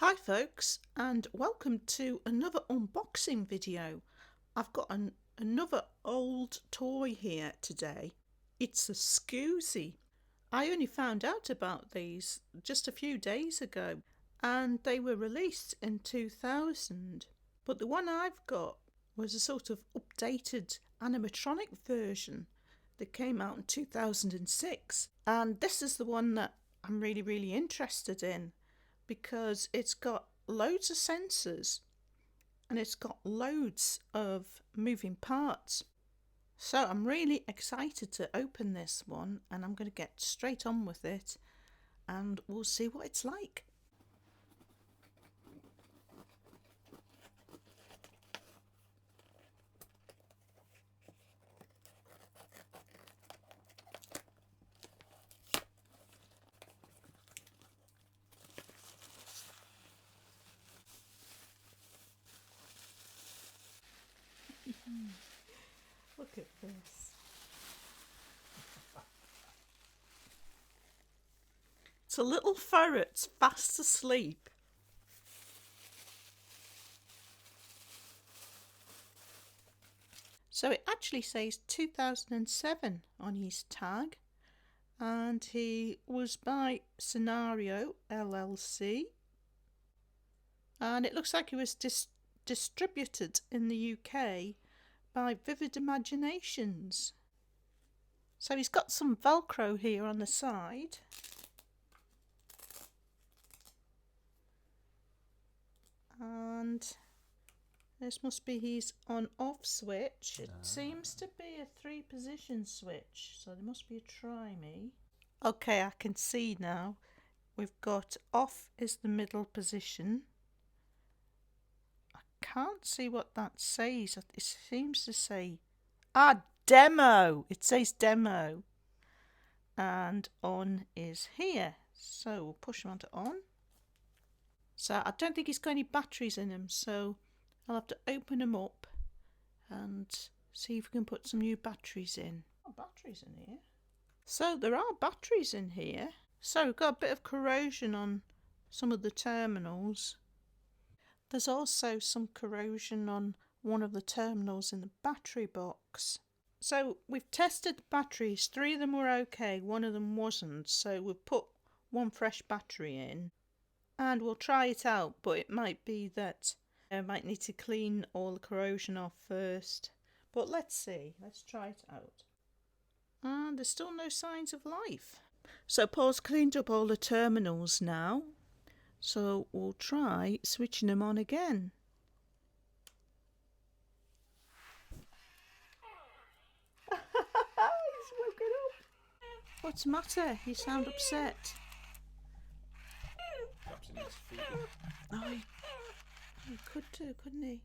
Hi folks, and welcome to another unboxing video. I've got another old toy here today. It's a Scoozie. I only found out about these just a few days ago, and they were released in 2000. But the one I've got was a sort of updated animatronic version that came out in 2006. And this is the one that I'm really interested in, because it's got loads of sensors and it's got loads of moving parts. So I'm really excited to open this one, and I'm going to get straight on with it and we'll see what it's like. Look at this. It's a little ferret fast asleep. So it actually says 2007 on his tag, and he was by Senario LLC, and it looks like he was distributed in the UK by Vivid Imaginations. So he's got some Velcro here on the side. And this must be his on-off switch. It seems to be a 3-position switch, so there must be a try me. Okay, I can see now. We've got off is the middle position. I can't see what that says. It seems to say demo. It says demo. And on is here. So we'll push him onto on. So I don't think he's got any batteries in him, so I'll have to open him up and see if we can put some new batteries in. Oh, batteries in here. So there are batteries in here. So we've got a bit of corrosion on some of the terminals. There's also some corrosion on one of the terminals in the battery box. So we've tested the batteries. 3 of them were okay, 1 of them wasn't. So we've put 1 fresh battery in and we'll try it out, but it might be that I might need to clean all the corrosion off first. But let's see, let's try it out. And there's still no signs of life. So Paul's cleaned up all the terminals now. So we'll try switching them on again. He's woken up. What's the matter? You sound upset. Perhaps he needs feeding. Oh, he could do, couldn't he?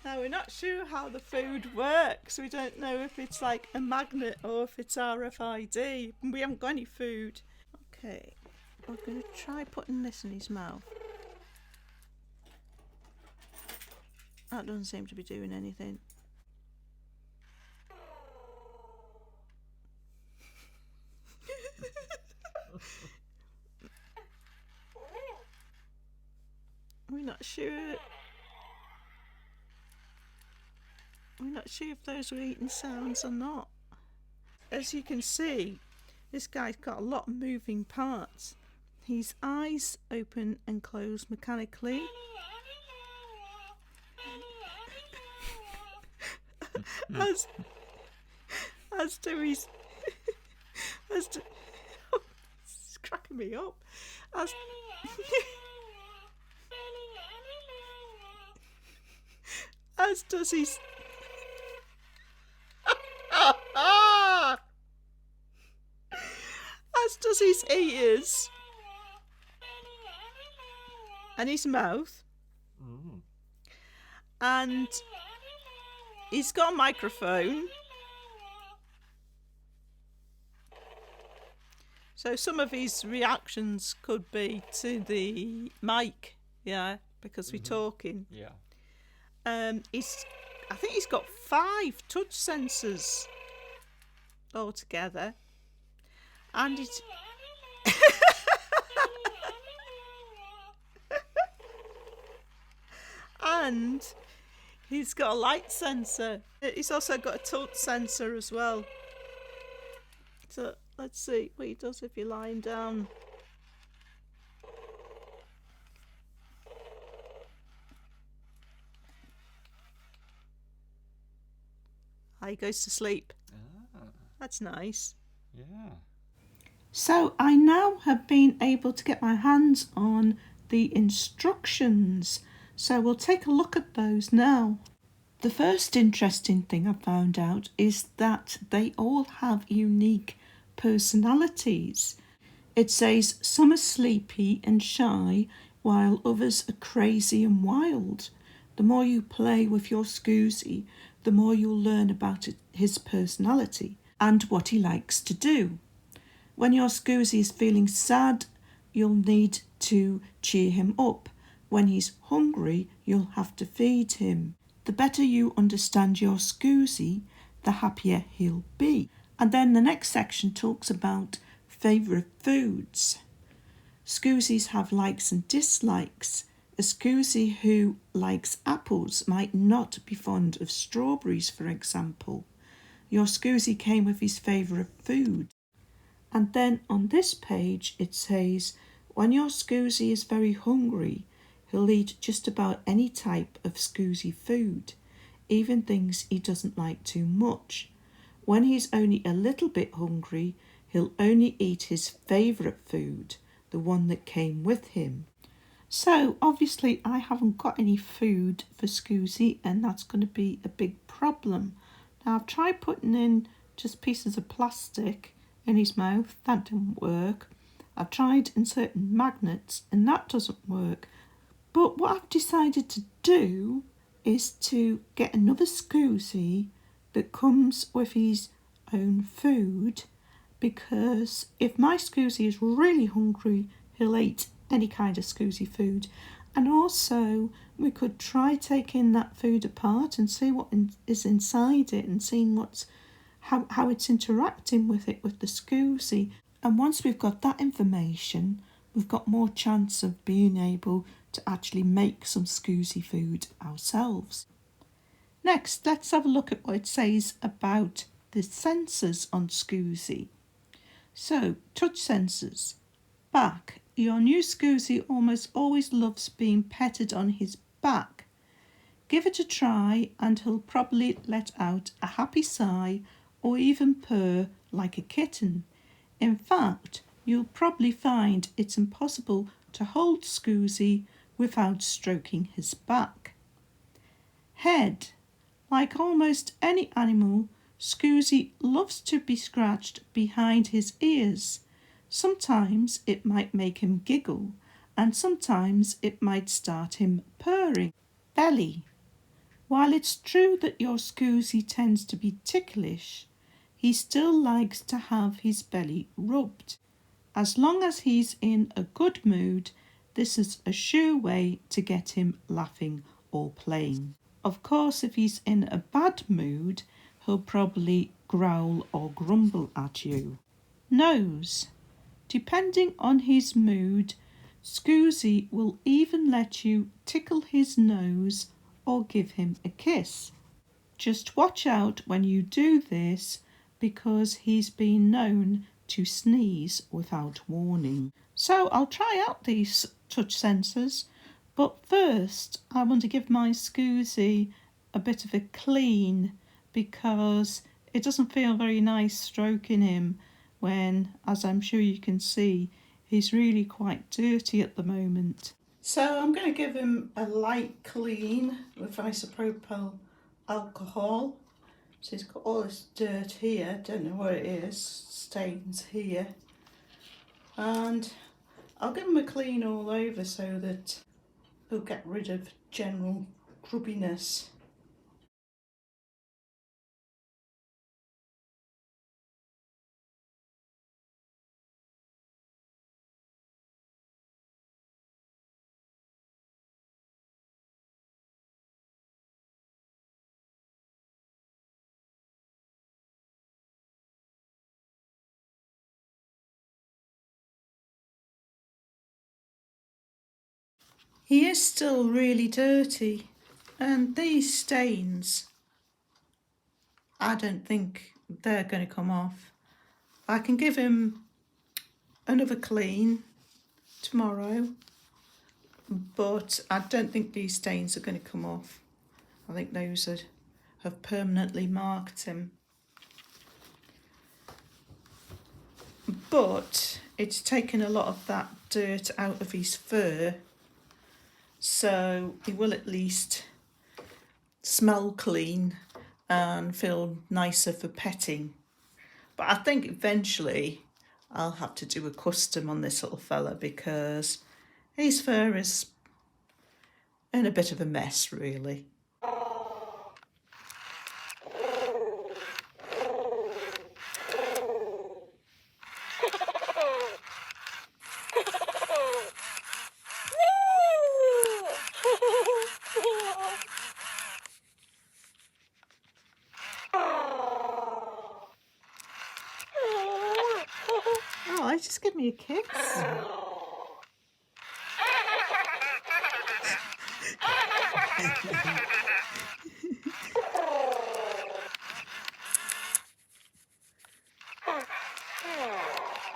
Now we're not sure how the food works. We don't know if it's like a magnet or if it's RFID. We haven't got any food. Okay, we're going to try putting this in his mouth. That doesn't seem to be doing anything. We're not sure. We're not sure if those were eating sounds or not. As you can see, this guy's got a lot of moving parts. His eyes open and close mechanically. as do his it's cracking me up. As does his as does his ears and his mouth. And he's got a microphone. So some of his reactions could be to the mic, yeah, because we're talking. Yeah. I think he's got 5 touch sensors altogether, and it's and he's got a light sensor. He's also got a tilt sensor as well. So let's see what he does if you're lying down. He goes to sleep. That's nice. Yeah. So I now have been able to get my hands on the instructions. So we'll take a look at those now. The first interesting thing I found out is that they all have unique personalities. It says some are sleepy and shy, while others are crazy and wild. The more you play with your Scoozie, the more you'll learn about his personality and what he likes to do. When your Scoozie is feeling sad, you'll need to cheer him up. When he's hungry, you'll have to feed him. The better you understand your Scoozie, the happier he'll be. And then the next section talks about favourite foods. Scoozies have likes and dislikes. A Scoozie who likes apples might not be fond of strawberries, for example. Your Scoozie came with his favourite food. And then on this page it says, when your Scoozie is very hungry, he'll eat just about any type of Scoozie food, even things he doesn't like too much. When he's only a little bit hungry, he'll only eat his favourite food, the one that came with him. So obviously I haven't got any food for Scoozie, and that's going to be a big problem. Now I've tried putting in just pieces of plastic in his mouth. That didn't work. I've tried inserting magnets, and that doesn't work. But what I've decided to do is to get another Scoozie that comes with his own food, because if my Scoozie is really hungry, he'll eat any kind of Scoozie food. And also we could try taking that food apart and see what is inside it, and seeing how it's interacting with it, with the Scoozie. And once we've got that information, we've got more chance of being able to actually make some Scoozie food ourselves. Next, let's have a look at what it says about the sensors on Scoozie. So, touch sensors. Back. Your new Scoozie almost always loves being petted on his back. Give it a try and he'll probably let out a happy sigh or even purr like a kitten. In fact, you'll probably find it's impossible to hold Scoozie without stroking his back. Head. Like almost any animal, Scoozie loves to be scratched behind his ears. Sometimes it might make him giggle, and sometimes it might start him purring. Belly. While it's true that your Scoozie tends to be ticklish, he still likes to have his belly rubbed. As long as he's in a good mood, this is a sure way to get him laughing or playing. Of course, if he's in a bad mood, he'll probably growl or grumble at you. Nose. Depending on his mood, Scoozie will even let you tickle his nose or give him a kiss. Just watch out when you do this, because he's been known to sneeze without warning. So I'll try out these touch sensors, but first I want to give my Scoozie a bit of a clean, because it doesn't feel very nice stroking him when, as I'm sure you can see, he's really quite dirty at the moment. So I'm going to give him a light clean with isopropyl alcohol. So he's got all this dirt here, don't know what it is, stains here. And I'll give him a clean all over so that he'll get rid of general grubbiness. He is still really dirty, and these stains, I don't think they're going to come off. I can give him another clean tomorrow, but I don't think these stains are going to come off. I think those have permanently marked him. But it's taken a lot of that dirt out of his fur, so he will at least smell clean and feel nicer for petting. But I think eventually I'll have to do a custom on this little fella because his fur is in a bit of a mess, really. Oh, just give me a kiss.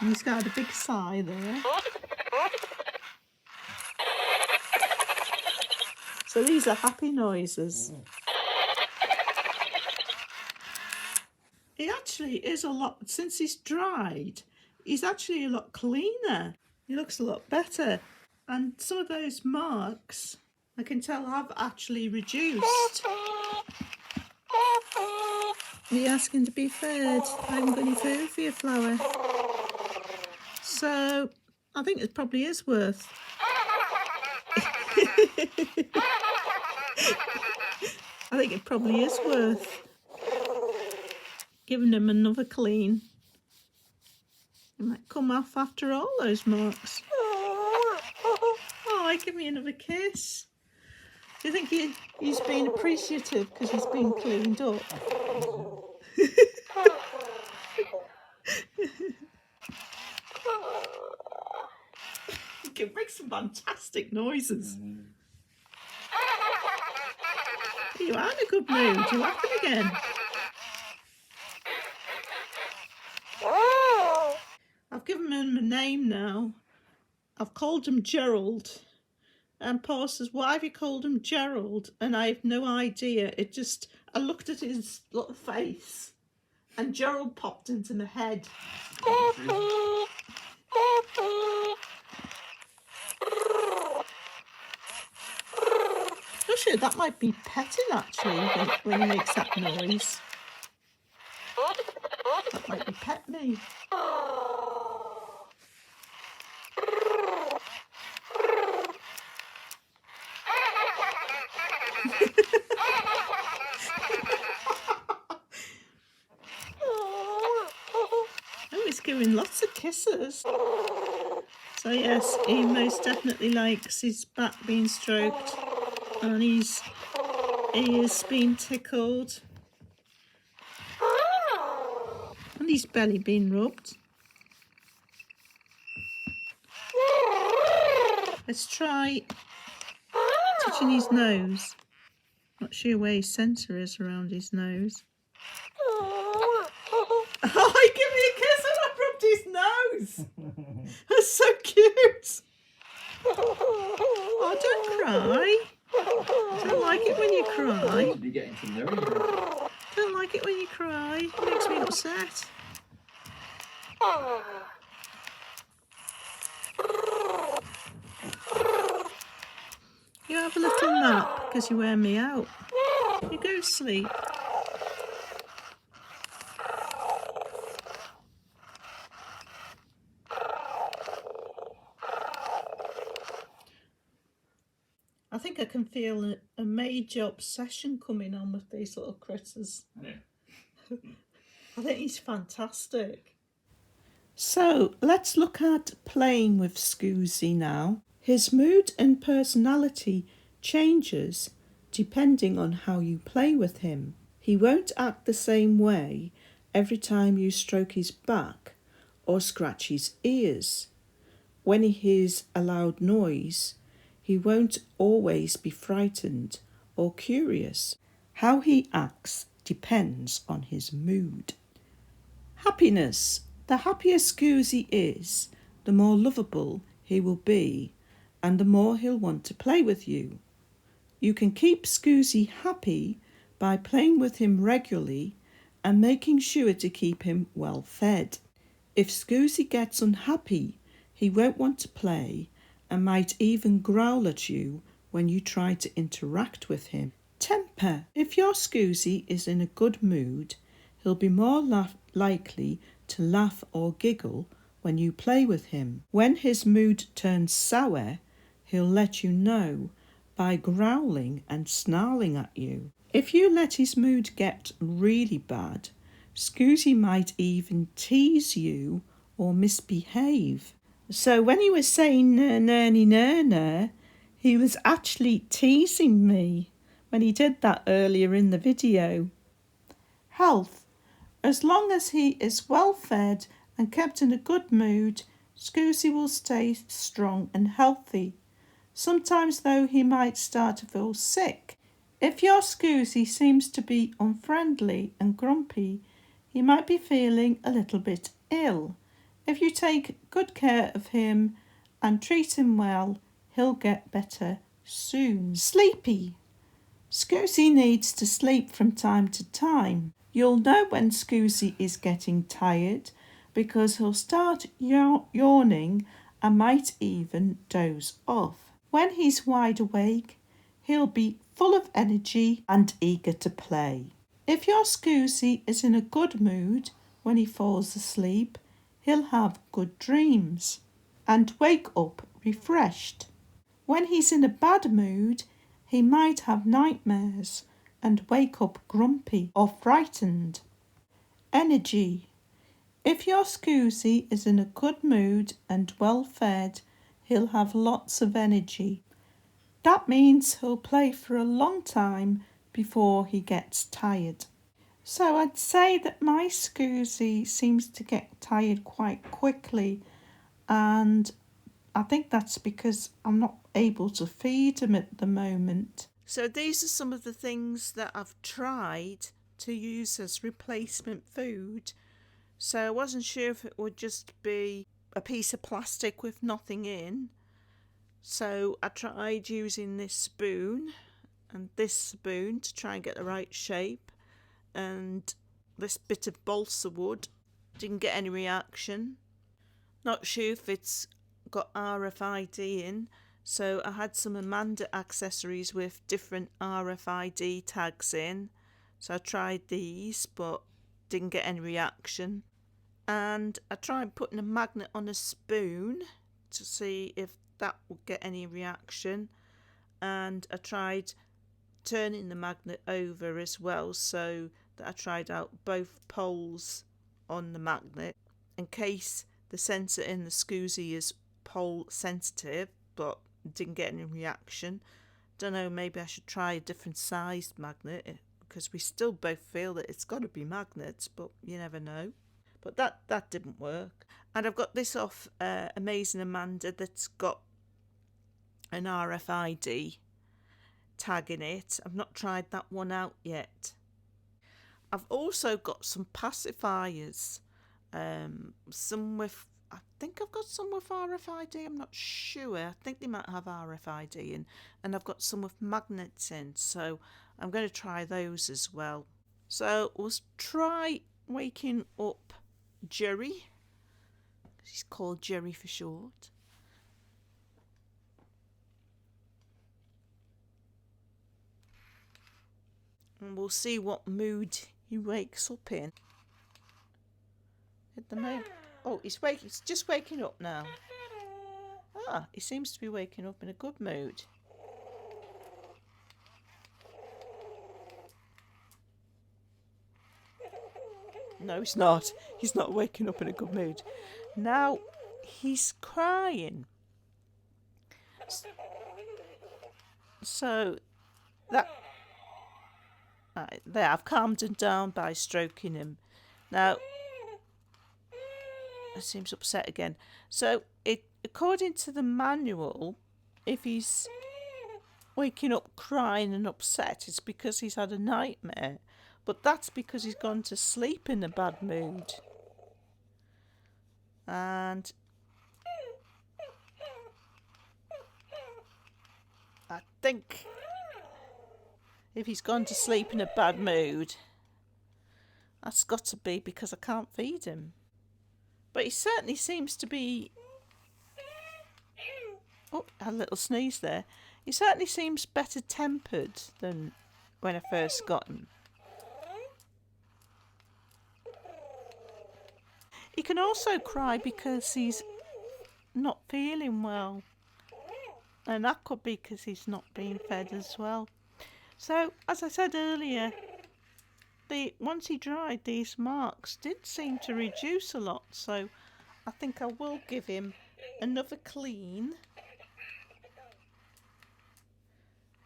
And he's got a big sigh there. So these are happy noises. He actually is a lot, since he's dried, he's actually a lot cleaner. He looks a lot better. And some of those marks, I can tell, have actually reduced. Are you asking to be fed? I haven't got any food for your flower. So, I think it probably is worth. I think it probably is worth giving him another clean. It might come off after all those marks. Oh, give me another kiss. Do you think he's been appreciative because he's been cleaned up? He can make some fantastic noises. You are in a good mood. You're laughing again. I've given him a name now. I've called him Gerald. And Paul says, why have you called him Gerald? And I have no idea. I looked at his little face and Gerald popped into my head. Actually, that might be petting actually when he makes that noise. That might be pet me. Oh, he's giving lots of kisses. So yes, he most definitely likes his back being stroked and his ears being tickled and his belly being rubbed. Let's try touching his nose. Not sure where his sensor is around his nose. Oh, he gave me a kiss and I rubbed his nose. That's so cute. Oh, don't cry. I don't like it when you cry. Don't like it when you cry. It makes me upset. You have a little nap because you wear me out. You go to sleep. I think I can feel a major obsession coming on with these little critters. Yeah. I think he's fantastic. So let's look at playing with Scoozie now. His mood and personality changes depending on how you play with him. He won't act the same way every time you stroke his back or scratch his ears. When he hears a loud noise, he he won't always be frightened or curious. How he acts depends on his mood. Happiness. The happier Scoozie is, the more lovable he will be, and the more he'll want to play with you. You can keep Scoozie happy by playing with him regularly and making sure to keep him well fed. If Scoozie gets unhappy, he won't want to play and might even growl at you when you try to interact with him. Temper. If your Scoozie is in a good mood, he'll be more likely to laugh or giggle when you play with him. When his mood turns sour, he'll let you know by growling and snarling at you. If you let his mood get really bad, Scoozie might even tease you or misbehave. So when he was saying ner, he was actually teasing me when he did that earlier in the video. Health. As long as he is well fed and kept in a good mood, Scoozie will stay strong and healthy. Sometimes though he might start to feel sick. If your Scoozie seems to be unfriendly and grumpy, he might be feeling a little bit ill. If you take good care of him and treat him well, he'll get better soon. Sleepy. Scoozie needs to sleep from time to time. You'll know when Scoozie is getting tired because he'll start yawning and might even doze off. When he's wide awake, he'll be full of energy and eager to play. If your Scoozie is in a good mood when he falls asleep, he'll have good dreams and wake up refreshed. When he's in a bad mood, he might have nightmares and wake up grumpy or frightened. Energy. If your Scoozie is in a good mood and well fed, he'll have lots of energy. That means he'll play for a long time before he gets tired. So I'd say that my Scoozie seems to get tired quite quickly, and I think that's because I'm not able to feed him at the moment. So these are some of the things that I've tried to use as replacement food. So I wasn't sure if it would just be a piece of plastic with nothing in. So I tried using this spoon and this spoon to try and get the right shape, and this bit of balsa wood. Didn't get any reaction. Not sure if it's got RFID in, so I had some Amanda accessories with different RFID tags in. So I tried these but didn't get any reaction. And I tried putting a magnet on a spoon to see if that would get any reaction, and I tried turning the magnet over as well, so that I tried out both poles on the magnet in case the sensor in the Scoozie is pole sensitive, but didn't get any reaction. Don't know, maybe I should try a different sized magnet because we still both feel that it's got to be magnets, but you never know. But that didn't work. And I've got this off Amazing Amanda that's got an RFID tag in it. I've not tried that one out yet. I've also got some pacifiers. Some with, I think I've got some with RFID. I'm not sure. I think they might have RFID in. And I've got some with magnets in. So I'm going to try those as well. So we'll try waking up Jerry. He's called Jerry for short. And we'll see what mood he wakes up in. At the moment, oh, he's just waking up now. Ah, he seems to be waking up in a good mood. No, he's not. He's not waking up in a good mood. Now, he's crying. So, that... there, I've calmed him down by stroking him. Now, he seems upset again. So, according to the manual, if he's waking up crying and upset, it's because he's had a nightmare. But that's because he's gone to sleep in a bad mood. And I think if he's gone to sleep in a bad mood, that's got to be because I can't feed him. But he certainly seems to be... Oh, a little sneeze there. He certainly seems better tempered than when I first got him. He can also cry because he's not feeling well. And that could be because he's not being fed as well. So, as I said earlier, once he dried, these marks did seem to reduce a lot. So, I think I will give him another clean.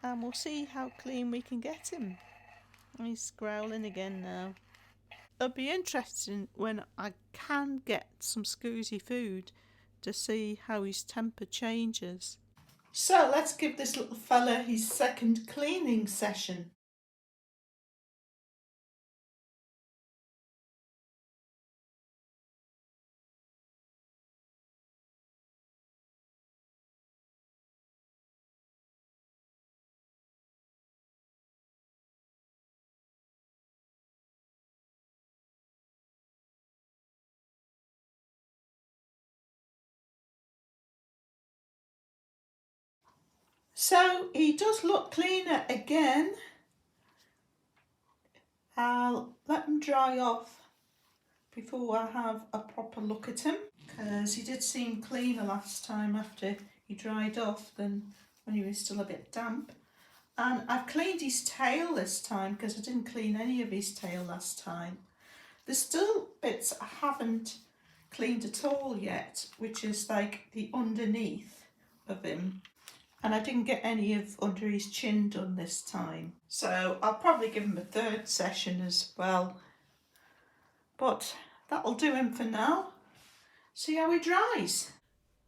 And we'll see how clean we can get him. He's growling again now. It'll be interesting when I can get some Scoozie food to see how his temper changes. So let's give this little fella his second cleaning session. So he does look cleaner again. I'll let him dry off before I have a proper look at him, because he did seem cleaner last time after he dried off than when he was still a bit damp. And I've cleaned his tail this time because I didn't clean any of his tail last time. There's still bits I haven't cleaned at all yet, which is like the underneath of him. And I didn't get any of under his chin done this time. So I'll probably give him a third session as well. But that'll do him for now. See how he dries.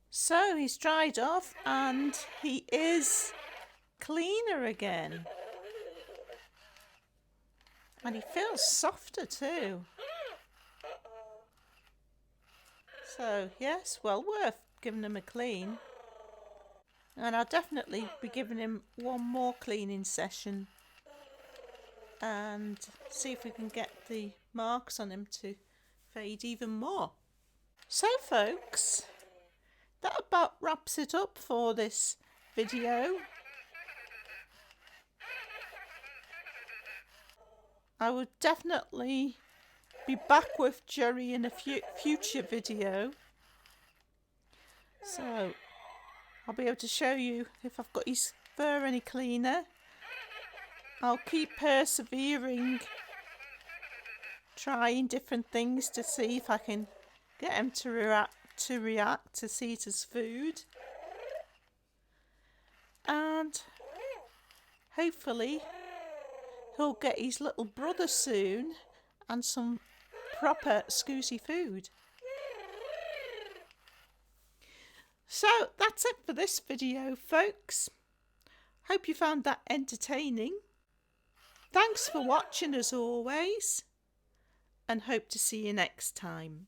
So he's dried off and he is cleaner again. And he feels softer too. So yes, well worth giving him a clean. And I'll definitely be giving him one more cleaning session and see if we can get the marks on him to fade even more. So folks, that about wraps it up for this video. I would definitely be back with Jerry in a future video. So I'll be able to show you if I've got his fur any cleaner. I'll keep persevering, trying different things to see if I can get him to react to see it as food. And hopefully he'll get his little brother soon and some proper Scoozie food. So that's it for this video, folks. Hope you found that entertaining. Thanks for watching as always, and hope to see you next time.